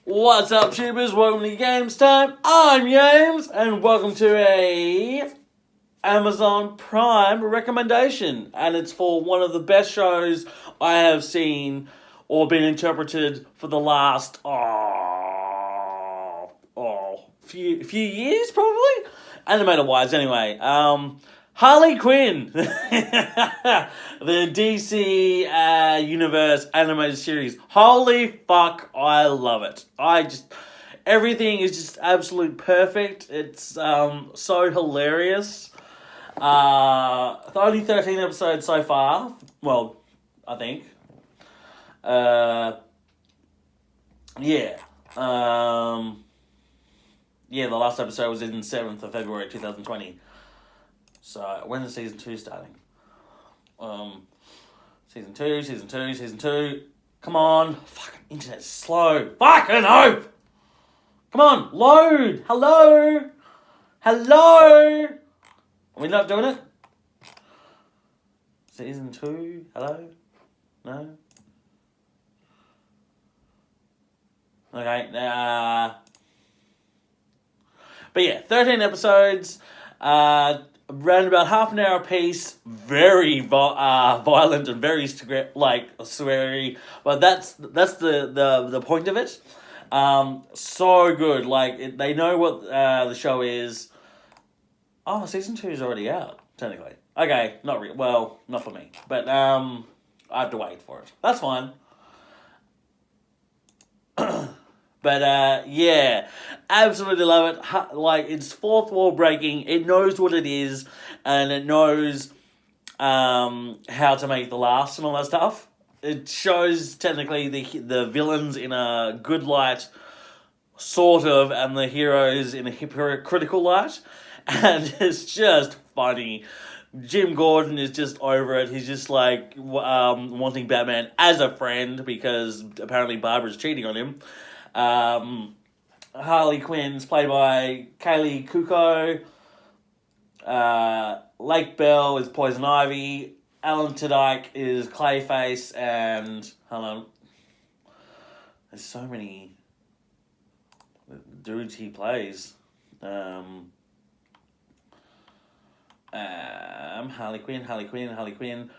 What's up, tubers? Welcome to Games Time. I'm James, and welcome to a Amazon Prime recommendation. And it's for one of the best shows I have seen or been interpreted for the last few years, probably, animated wise. Anyway, Harley Quinn, the DC Universe animated series. Holy fuck, I love it. Everything is just absolute perfect. It's so hilarious. Only 13 episodes so far. Well, I think. The last episode was in 7th of February 2020. So, when is season 2 starting? Season 2. Come on. Fucking internet's slow. Fucking hope! Come on, load! Hello? Are we not doing it? Season 2? Hello? No? Okay, but yeah, 13 episodes, around about half an hour a piece, very violent and very sweary, but that's the point of it. So good, they know what the show is. Oh, season 2 is already out, technically. Okay, not for me, but I have to wait for it. That's fine. But, yeah, absolutely love it. It's fourth wall breaking. It knows what it is, and it knows how to make the laughs and all that stuff. It shows, technically, the villains in a good light, sort of, and the heroes in a hypocritical light. And it's just funny. Jim Gordon is just over it. He's just, wanting Batman as a friend, because apparently Barbara's cheating on him. Harley Quinn's played by Kaylee Cuoco. Lake Bell is Poison Ivy. Alan Tudyk is Clayface, and there's so many dudes he plays. Harley Quinn.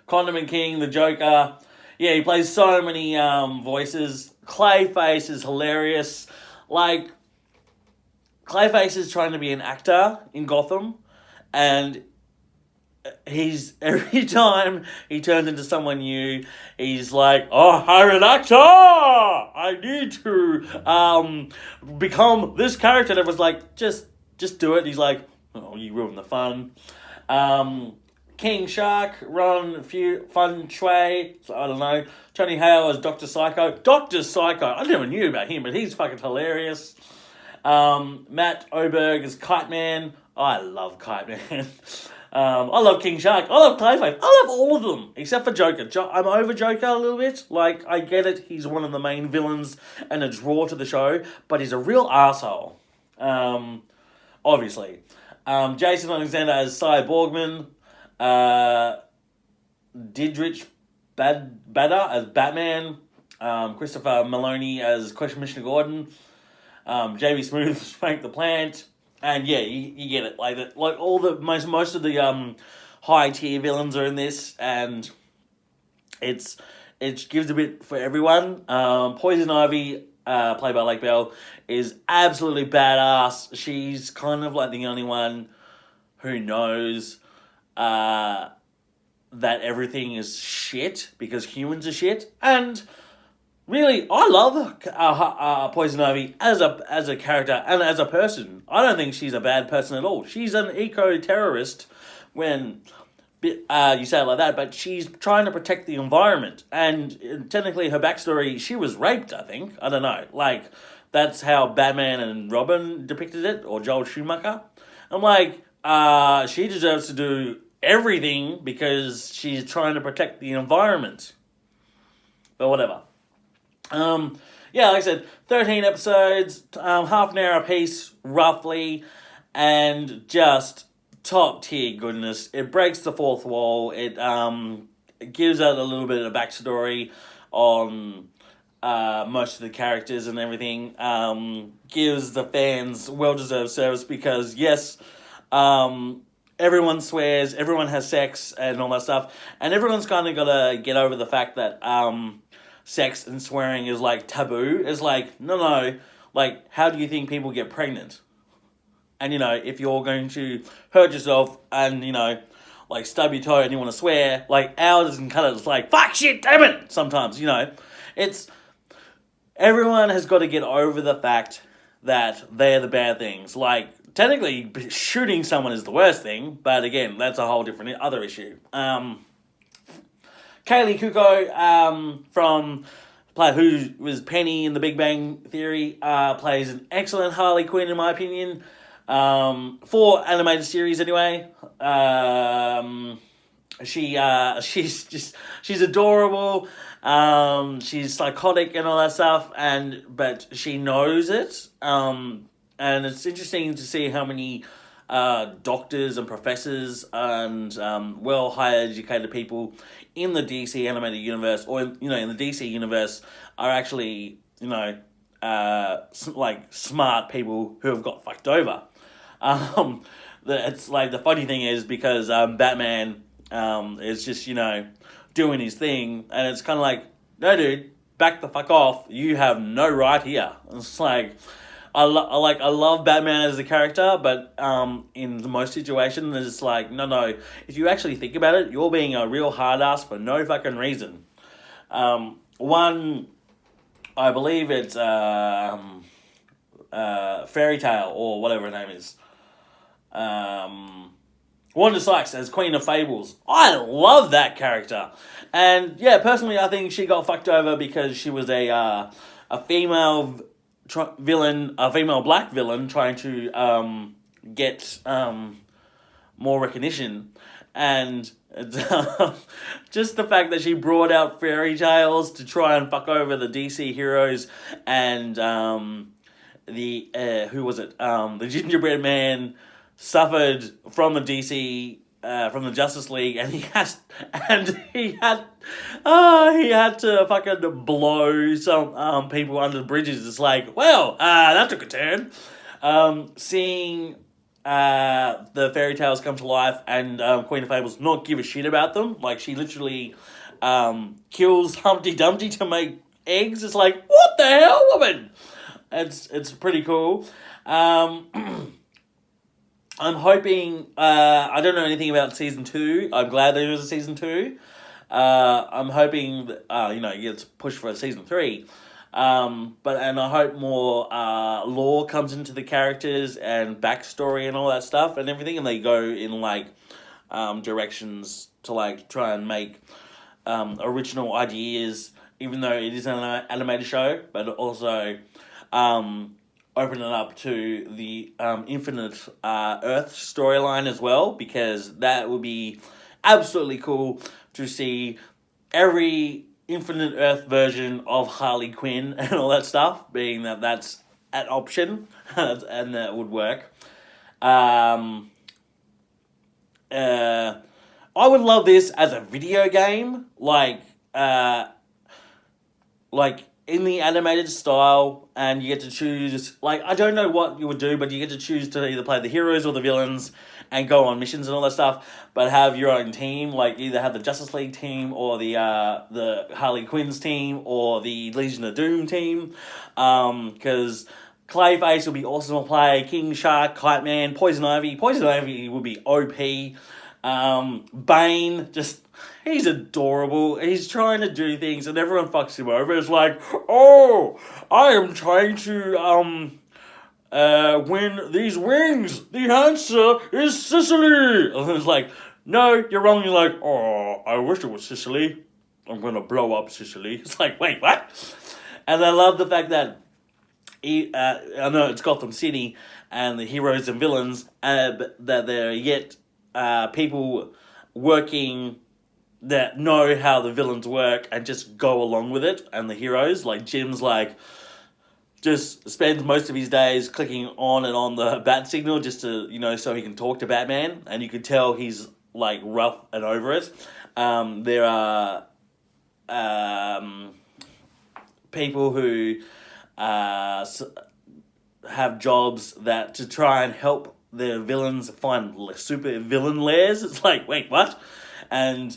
Condiment King, the Joker. Yeah, he plays so many voices. Clayface is hilarious. Clayface is trying to be an actor in Gotham, and every time he turns into someone new, he's like, "Oh, I'm an actor! I need to become this character." And it was like, just do it. And he's like, "Oh, you ruined the fun." King Shark, Ron Fun Shui, I don't know. Tony Hale as Dr. Psycho. Dr. Psycho, I never knew about him, but he's fucking hilarious. Matt Oberg as Kite Man. I love Kite Man. I love King Shark. I love Clayface. I love all of them, except for Joker. I'm over Joker a little bit. I get it, he's one of the main villains and a draw to the show, but he's a real arsehole. Obviously. Jason Alexander as Cy Borgman. Didrich Bader as Batman. Christopher Maloney as Commissioner Gordon. Jamie Smooth as Frank the Plant. And yeah, you get it. Most of the high tier villains are in this, and it gives a bit for everyone. Poison Ivy, played by Lake Bell, is absolutely badass. She's kind of the only one who knows that everything is shit because humans are shit. And really, I love Poison Ivy as a character and as a person. I don't think she's a bad person at all. She's an eco-terrorist when you say it like that, but she's trying to protect the environment. And technically, her backstory, she was raped, I think. I don't know. That's how Batman and Robin depicted it, or Joel Schumacher. I'm she deserves to do everything because she's trying to protect the environment. But whatever. Like I said, 13 episodes, half an hour a piece, roughly, and just top tier goodness. It breaks the fourth wall. It gives out a little bit of backstory on most of the characters and everything, gives the fans well-deserved service because, yes, everyone swears, everyone has sex and all that stuff, and everyone's kind of got to get over the fact that sex and swearing is, like, taboo. It's like, no, like, how do you think people get pregnant? And, if you're going to hurt yourself and, like, stub your toe and you want to swear, like, ours and cut it, it's like, fuck, shit, damn it, sometimes, it's... Everyone has got to get over the fact that they're the bad things. Like, technically, shooting someone is the worst thing, but again, that's a whole different other issue. Kaylee Kuko, who was Penny in The Big Bang Theory, plays an excellent Harley Quinn, in my opinion. For animated series, anyway. She's adorable. She's psychotic and all that stuff, but she knows it. And it's interesting to see how many doctors and professors and well higher educated people in the DC animated universe, or in the DC universe, are actually like smart people who have got fucked over. It's like the funny thing is because Batman is just doing his thing, and it's kind of like, no, dude, back the fuck off. You have no right here. It's like, I love Batman as a character, but in most situations, it's like, no. If you actually think about it, you're being a real hard ass for no fucking reason. One, I believe it's Fairy Tale or whatever her name is. Wanda Sykes as Queen of Fables. I love that character. And yeah, personally, I think she got fucked over because she was a female villain, a female black villain trying to get more recognition. And just the fact that she brought out fairy tales to try and fuck over the DC heroes and who was it? The Gingerbread Man suffered from the DC, from the Justice League, and he had to fucking blow some people under the bridges. It's like, well, that took a turn. Seeing the fairy tales come to life and Queen of Fables not give a shit about them, like she literally kills Humpty Dumpty to make eggs. It's like, what the hell, woman? It's pretty cool. I'm hoping, I don't know anything about season 2. I'm glad there is a season 2. I'm hoping that, it gets pushed for a season 3. And I hope more lore comes into the characters and backstory and all that stuff and everything, and they go in like directions to like try and make original ideas, even though it is an animated show, but also open it up to the Infinite Earth storyline as well, because that would be absolutely cool to see every Infinite Earth version of Harley Quinn and all that stuff, being that that's an option and that would work. I would love this as a video game, like in the animated style, and you get to choose, like, I don't know what you would do, but you get to choose to either play the heroes or the villains and go on missions and all that stuff, but have your own team, like either have the Justice League team or the Harley Quinn's team or the Legion of Doom team, because Clayface would be awesome to play, King Shark, Kite Man, Poison Ivy would be OP, Bane, he's adorable. He's trying to do things and everyone fucks him over. It's like, oh, I am trying to win these wings. The answer is Sicily. And it's like, no, you're wrong. You're like, oh, I wish it was Sicily. I'm going to blow up Sicily. It's like, wait, what? And I love the fact that I know it's Gotham City and the heroes and villains, but that there are yet people working that know how the villains work and just go along with it, and the heroes, like Jim's like, just spends most of his days clicking on and on the bat signal just to, so he can talk to Batman, and you could tell he's like rough and over it. There are people who have jobs that to try and help the villains find super villain lairs. It's like, wait, what? And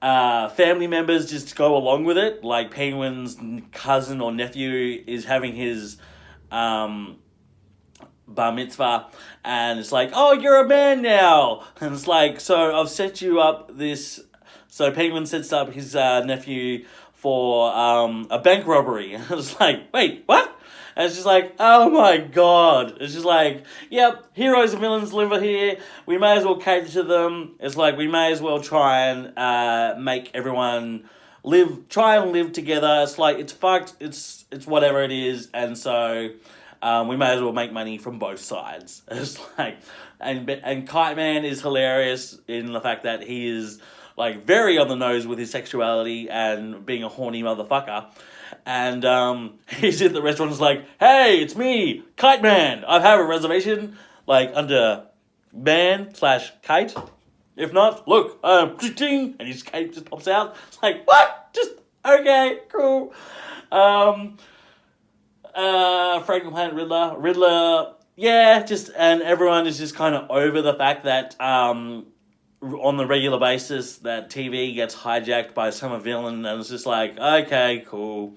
family members just go along with it. Like Penguin's cousin or nephew is having his bar mitzvah, and it's like, oh, you're a man now. And it's like, so I've set you up this. So Penguin sets up his nephew for a bank robbery. And it's like, wait, what? And it's just like, oh my god. It's just like, yep, heroes and villains live here. We may as well cater to them. It's like, we may as well try and make everyone try and live together. It's like, it's fucked. It's whatever it is. And so we may as well make money from both sides. It's like, and Kite Man is hilarious in the fact that he is like very on the nose with his sexuality and being a horny motherfucker. And he's in the restaurant and is like, hey, it's me, Kite Man. I have a reservation, like, under man/kite. If not, look, and his cape just pops out. It's like, what? Just, okay, cool. Franklin Planet Riddler, yeah, and everyone is just kind of over the fact that, on the regular basis, that TV gets hijacked by some villain, and it's just like, okay, cool.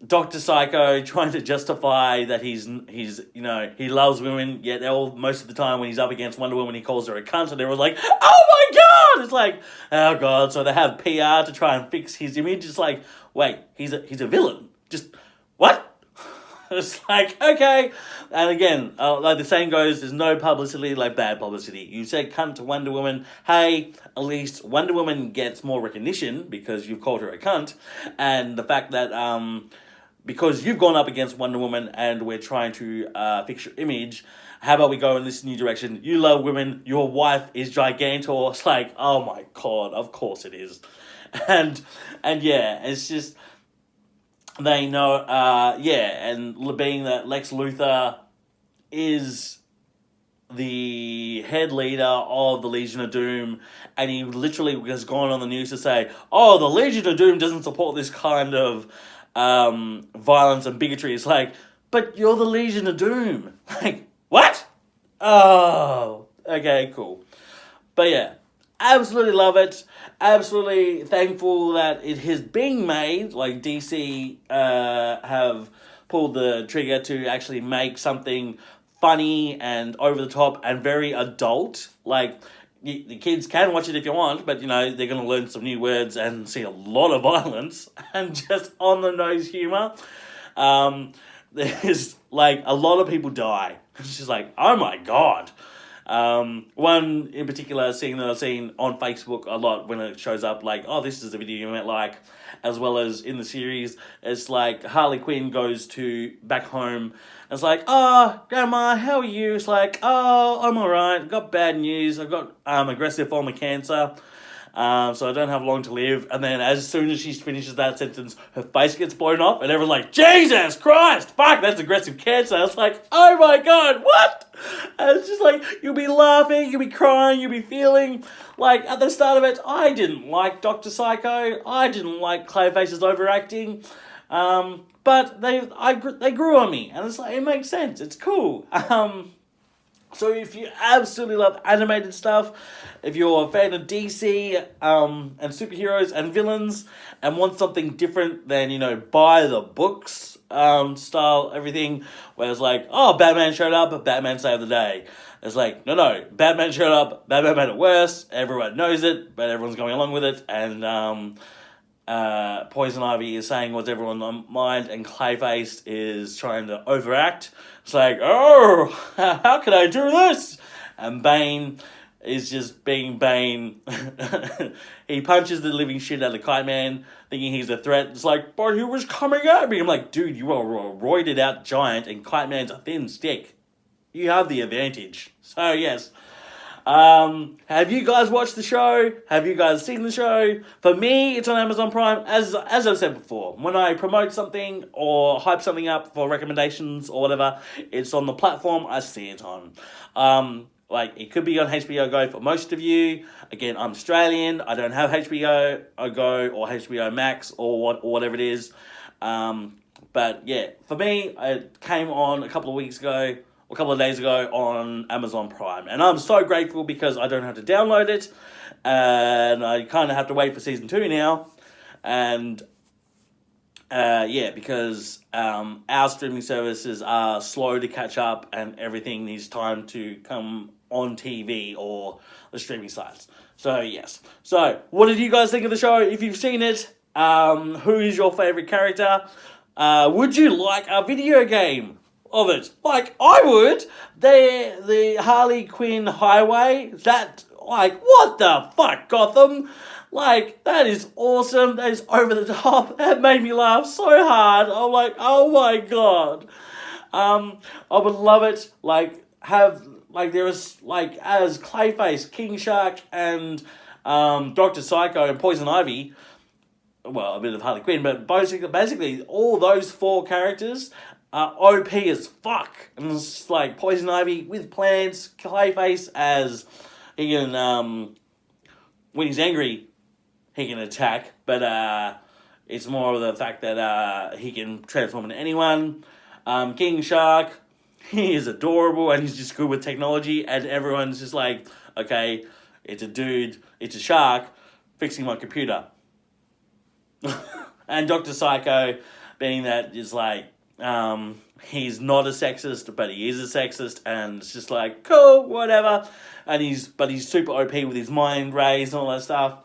Dr. Psycho trying to justify that he's he loves women, yet most of the time when he's up against Wonder Woman, he calls her a cunt, and everyone's like, oh my god! It's like, oh god, so they have PR to try and fix his image. It's like, wait, he's a villain. Just, what? It's like, okay. And again, like the saying goes, there's no publicity like bad publicity. You say cunt to Wonder Woman, hey, at least Wonder Woman gets more recognition because you've called her a cunt. And the fact that because you've gone up against Wonder Woman and we're trying to fix your image, how about we go in this new direction? You love women, your wife is Gigantor. It's like, oh my god, of course it is. And yeah, it's just, they know, and being that Lex Luthor is the head leader of the Legion of Doom, and he literally has gone on the news to say, oh, the Legion of Doom doesn't support this kind of violence and bigotry. It's like, but you're the Legion of Doom. Like, what? Oh, okay, cool. But yeah, absolutely love it. Absolutely thankful that it is being made. Like, DC have pulled the trigger to actually make something funny and over the top and very adult. Like, the kids can watch it if you want, but, they're going to learn some new words and see a lot of violence and just on-the-nose humour. There's, like, a lot of people die. It's just like, oh my god. One in particular scene that I've seen on Facebook a lot when it shows up, like, oh, this is the video you might like, as well as in the series, it's like Harley Quinn goes back home, and it's like, oh, Grandma, how are you? It's like, oh, I'm alright, I've got bad news, I've got aggressive form of cancer, so I don't have long to live. And then as soon as she finishes that sentence, her face gets blown off, and everyone's like, Jesus Christ, fuck, that's aggressive cancer. It's like, oh my god, what? And it's just like, you'll be laughing, you'll be crying, you'll be feeling. Like, at the start of it, I didn't like Dr. Psycho, I didn't like Clayface's overacting, but they grew on me, and it's like, it makes sense, it's cool. So if you absolutely love animated stuff, if you're a fan of DC and superheroes and villains and want something different than, buy the books style everything, where it's like, oh, Batman showed up, but Batman saved the day. It's like, no, Batman showed up, Batman made it worse, everyone knows it, but everyone's going along with it, and Poison Ivy is saying what's everyone's mind, and Clayface is trying to overact. It's like, oh, how can I do this? And Bane is just being Bane. He punches the living shit out of Kite Man, thinking he's a threat. It's like, but he was coming at me. I'm like, dude, you are a roided out giant, and Kite Man's a thin stick. You have the advantage. So, yes. Have you guys watched the show? Have you guys seen the show? For me, it's on Amazon Prime. As I've said before, when I promote something or hype something up for recommendations or whatever, it's on the platform I see it on. like, it could be on HBO Go for most of you. Again, I'm Australian. I don't have HBO Go or HBO Max or whatever it is. But yeah, for me, it came on a couple of weeks ago, or a couple of days ago on Amazon Prime. And I'm so grateful because I don't have to download it. And I kind of have to wait for season 2 now. And yeah, because our streaming services are slow to catch up and everything needs time to come on TV or the streaming sites. So, yes. So, what did you guys think of the show? If you've seen it, who is your favourite character? Would you like a video game of it? Like, I would. The Harley Quinn Highway, that, like, what the fuck, Gotham? Like, that is awesome. That is over the top. That made me laugh so hard. I'm like, oh my god. I would love it. Like, there was, like, as Clayface, King Shark, and Dr. Psycho and Poison Ivy. Well, a bit of Harley Quinn, but basically all those 4 characters are OP as fuck. And it's like Poison Ivy with plans, Clayface as he can, when he's angry, he can attack, but it's more of the fact that he can transform into anyone. King Shark, he is adorable and he's just good with technology, and everyone's just like, okay, it's a dude, it's a shark fixing my computer. And Dr. Psycho, being that is like, he's not a sexist, but he is a sexist, and it's just like, cool, whatever. And he's super OP with his mind rays and all that stuff.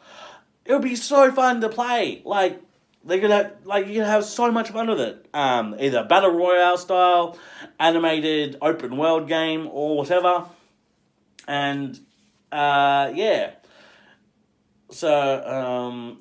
It would be so fun to play. Like, you can have so much fun with it. Either Battle Royale style, animated open world game, or whatever. And, yeah. So,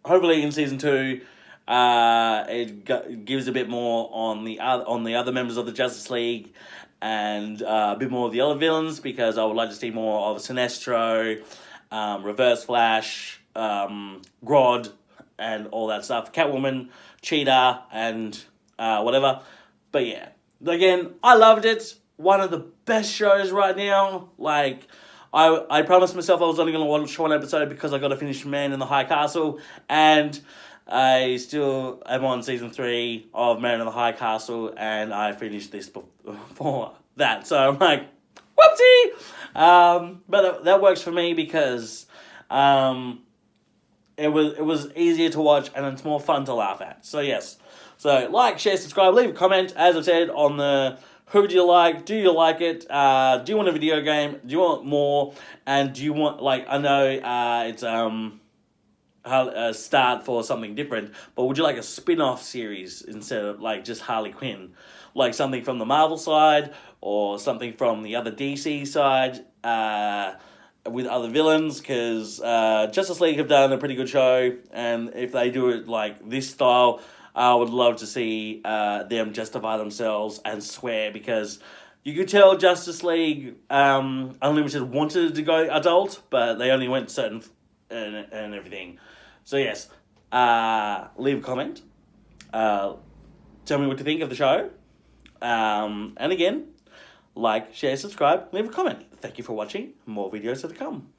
hopefully in season 2, it gives a bit more on the other members of the Justice League, and a bit more of the other villains, because I would like to see more of Sinestro, Reverse Flash, Grodd, and all that stuff. Catwoman, Cheetah, and whatever. But yeah, again, I loved it. One of the best shows right now. Like, I promised myself I was only going to watch 1 episode because I got to finish Man in the High Castle, and I still am on season 3 of Man in the High Castle, and I finished this before that. So I'm like, whoopsie! But that works for me because it was easier to watch and it's more fun to laugh at. So yes. So like, share, subscribe, leave a comment, as I've said, on the who do you like, do you like it, do you want a video game, do you want more, and do you want, like, I know it's a start for something different, but would you like a spin-off series instead of like just Harley Quinn? Like something from the Marvel side or something from the other DC side, with other villains, because Justice League have done a pretty good show, and if they do it like this style, I would love to see them justify themselves and swear, because you could tell Justice League Unlimited wanted to go adult, but they only went certain and everything. So yes, leave a comment. Tell me what you think of the show. And again, like, share, subscribe, leave a comment. Thank you for watching. More videos are to come.